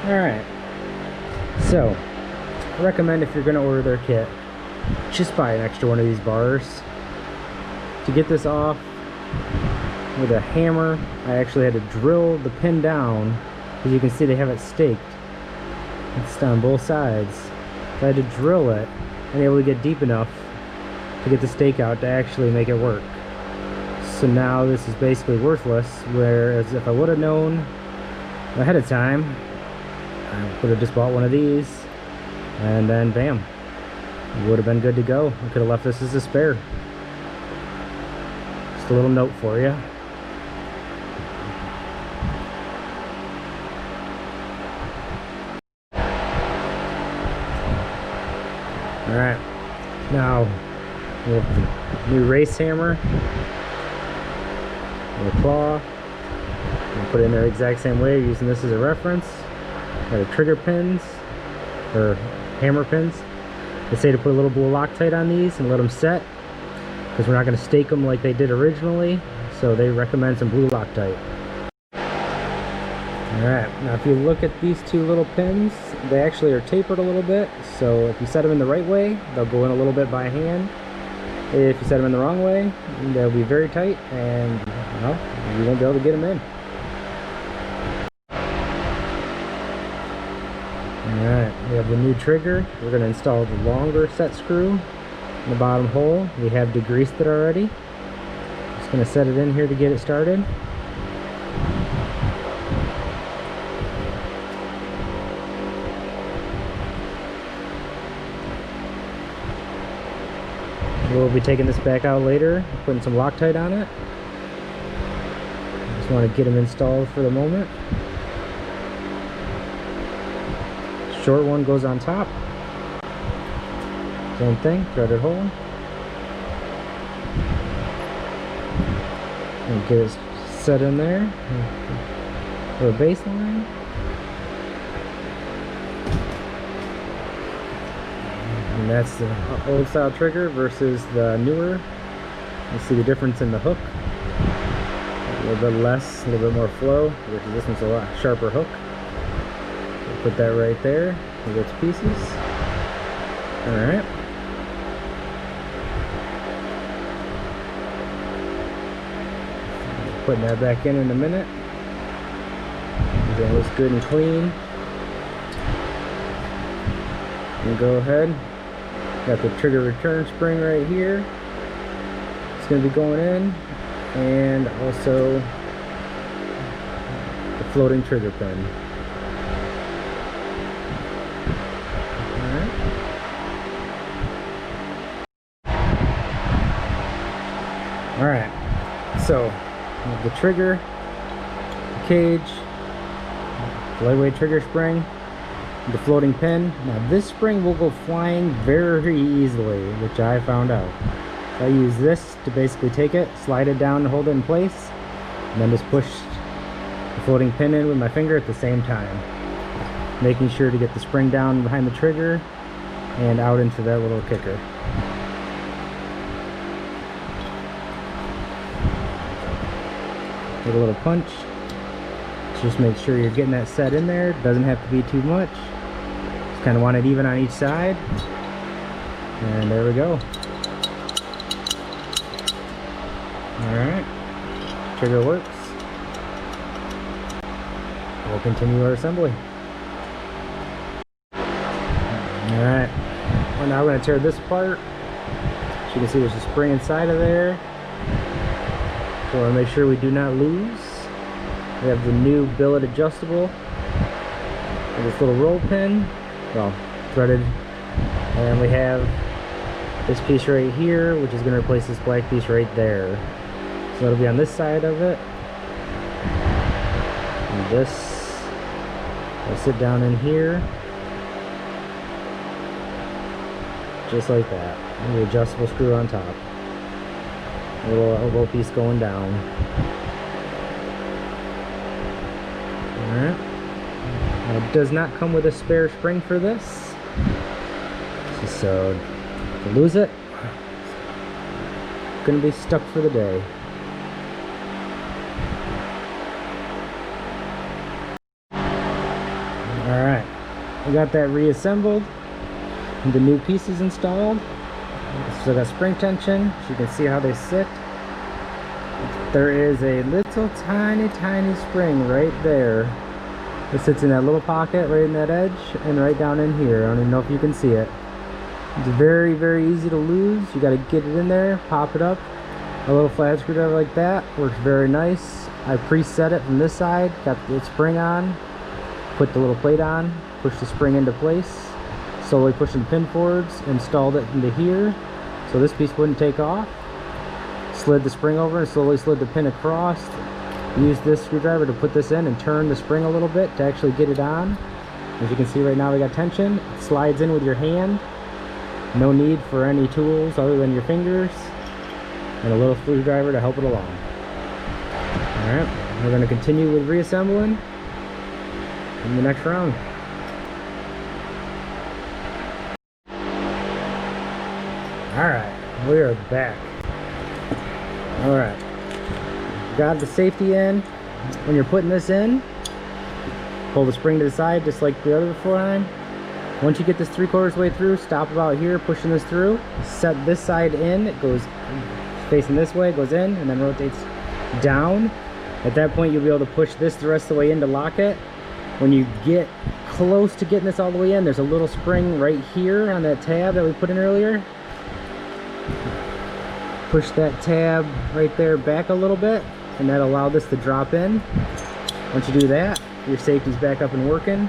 Alright, so I recommend if you're going to order their kit, just buy an extra one of these bars. To get this off with a hammer, I actually had to drill the pin down. As you can see, they have it staked. It's on both sides. So I had to drill it and able to get deep enough to get the stake out to actually make it work. So now this is basically worthless, whereas if I would have known ahead of time, I would have just bought one of these and then bam, it would have been good to go. I could have left this as a spare. Just a little note for you. Alright, now we have the new race hammer and a claw. I'll put it in there the exact same way, using this as a reference. Got the trigger pins, or hammer pins. They say to put a little blue Loctite on these and let them set, because we're not going to stake them like they did originally, so they recommend some blue Loctite. Alright, now if you look at these two little pins, they actually are tapered a little bit, so if you set them in the right way, they'll go in a little bit by hand. If you set them in the wrong way, they'll be very tight, and well, you won't be able to get them in. Alright, we have the new trigger. We're going to install the longer set screw in the bottom hole. We have degreased it already. Just going to set it in here to get it started. We'll be taking this back out later, putting some Loctite on it. Just want to get them installed for the moment. Short one goes on top. Same thing, threaded hole. And get it set in there for a baseline. And that's the old style trigger versus the newer. You see the difference in the hook. A little bit less, a little bit more flow, versus this one's a lot sharper hook. We'll put that right there with its pieces. Alright. Putting that back in a minute. That looks good and clean. And go ahead. Got the trigger return spring right here. It's going to be going in, and also the floating trigger pin. Alright, so the trigger, the cage, the lightweight trigger spring, the floating pin. Now this spring will go flying very easily, which I found out. So I use this to basically take it, slide it down and hold it in place, and then just push the floating pin in with my finger at the same time, making sure to get the spring down behind the trigger and out into that little kicker. Give a little punch. Just make sure you're getting that set in there. Doesn't have to be too much. Just kind of want it even on each side. And there we go. Alright. Trigger works. We'll continue our assembly. Alright. Well, now we're going to tear this apart. As you can see, there's a spring inside of there. So I want to make sure we do not lose. We have the new billet adjustable with this little roll pin, well, threaded, and we have this piece right here, which is going to replace this black piece right there. So it'll be on this side of it, and this will sit down in here, just like that. And the adjustable screw on top. A little elbow piece going down. Alright. Now it does not come with a spare spring for this. So to lose it, it's gonna be stuck for the day. We got that reassembled, the new pieces installed. So got spring tension, so you can see how they sit. There is a little tiny spring right there. It sits in that little pocket right in that edge and right down in here. I don't even know if you can see it. It's very easy to lose. You got to get it in there, pop it up. A little flat screwdriver like that works very nice. I preset it from this side, got the spring on, put the little plate on, push the spring into place, slowly pushing the pin forwards, installed it into here so this piece wouldn't take off. Slid the spring over and slowly slid the pin across. Used this screwdriver to put this in and turn the spring a little bit to actually get it on. As you can see right now we got tension. It slides in with your hand. No need for any tools other than your fingers. And a little screwdriver to help it along. Alright, we're going to continue with reassembling in the next round. Alright, we are back. Alright, got the safety in. When you're putting this in, pull the spring to the side just like the other time. Once you get this 3/4 way through, stop about here, pushing this through. Set this side in, it goes facing this way, goes in, and then rotates down. At that point, you'll be able to push this the rest of the way in to lock it. When you get close to getting this all the way in, there's a little spring right here on that tab that we put in earlier. Push that tab right there back a little bit, and that'll allow this to drop in. Once you do that, your safety's back up and working.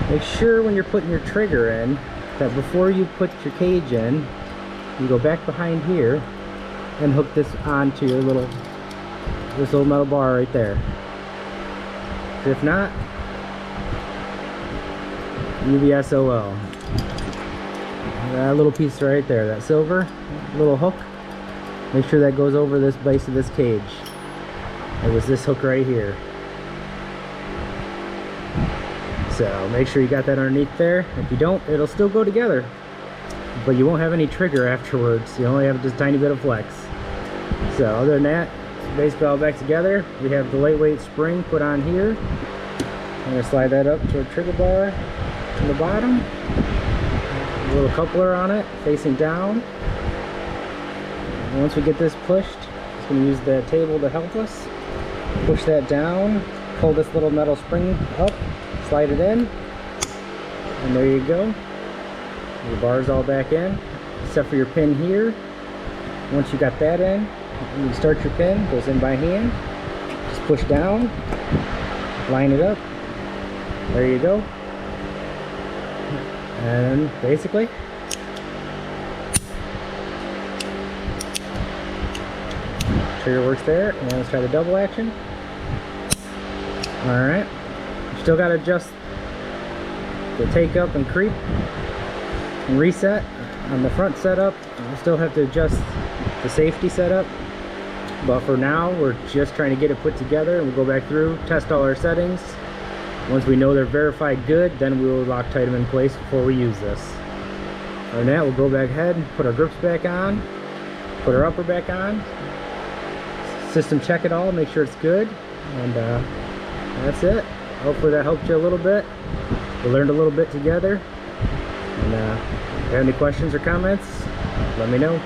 Make sure when you're putting your trigger in that before you put your cage in, you go back behind here and hook this onto your this little metal bar right there. If not, you'll be SOL. That little piece right there, that silver little hook, make sure that goes over this base of this cage. It was this hook right here. So make sure you got that underneath there. If you don't, it'll still go together, but you won't have any trigger afterwards. You only have just a tiny bit of flex. So other than that, it's basically all back together. We have the lightweight spring put on here. I'm going to slide that up to a trigger bar on the bottom. A little coupler on it facing down. And once we get this pushed, just going to use the table to help us. Push that down, pull this little metal spring up, slide it in, and there you go. Your bar's all back in, except for your pin here. Once you got that in, you start your pin, goes in by hand. Just push down, line it up. There you go. And basically, trigger works there. And let's try the double action. Alright. Still got to adjust the take up and creep and reset on the front setup. We still have to adjust the safety setup, but for now we're just trying to get it put together, and we'll go back through, test all our settings. Once we know they're verified good, then we will Loctite them in place before we use this. Other than that, we'll go back ahead and put our grips back on, put our upper back on, system check it all, make sure it's good, and that's it. Hopefully that helped you a little bit. We learned a little bit together. And if you have any questions or comments, let me know.